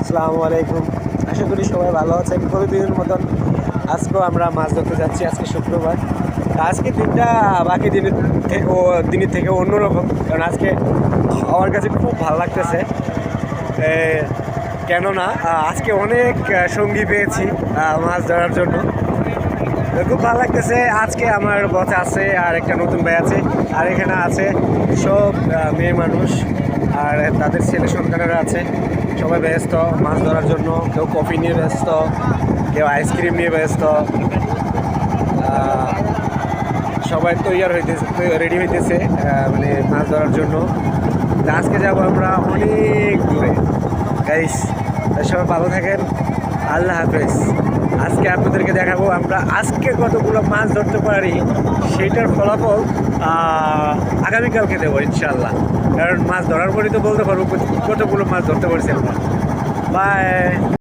আসসালামু আলাইকুম। আশা করি সবাই ভালো আছেন। প্রতিদিনের মতন আজকেও আমরা মাছ ধরতে যাচ্ছি। আজকে শুক্রবার। আজকে দিনটা বাকি দিনের থেকে অন্যরকম, কারণ আজকে আমার কাছে খুব ভালো লাগতেছে। কেননা আজকে অনেক সঙ্গী পেয়েছি মাছ ধরার জন্য। খুব ভালো লাগতেছে। আজকে আমার বস আছে, আর একটা নতুন ভাই আছে, আর এখানে আছে সব মেয়ে মানুষ আর তাদের ছেলে সন্তানেরা আছে। সবাই ব্যস্ত মাছ ধরার জন্য। কেউ কফি নিয়ে ব্যস্ত, কেউ আইসক্রিম নিয়ে ব্যস্ত। সবাই রেডি হইতেছে মানে মাছ ধরার জন্য। আজকে যাবো আমরা অনেক দূরে। গাইস, সবাই ভালো থাকেন। আল্লাহ হাফেজ। আজকে আপনাদেরকে দেখাবো আমরা আজকে কতগুলো মাছ ধরতে পারি, সেইটার ফলাফল আগামীকালকে দেবো ইনশাল্লাহ। কারণ মাছ ধরার পরই তো বলতে পারবো কতগুলো মাছ ধরতে পারছি আমরা। বাই।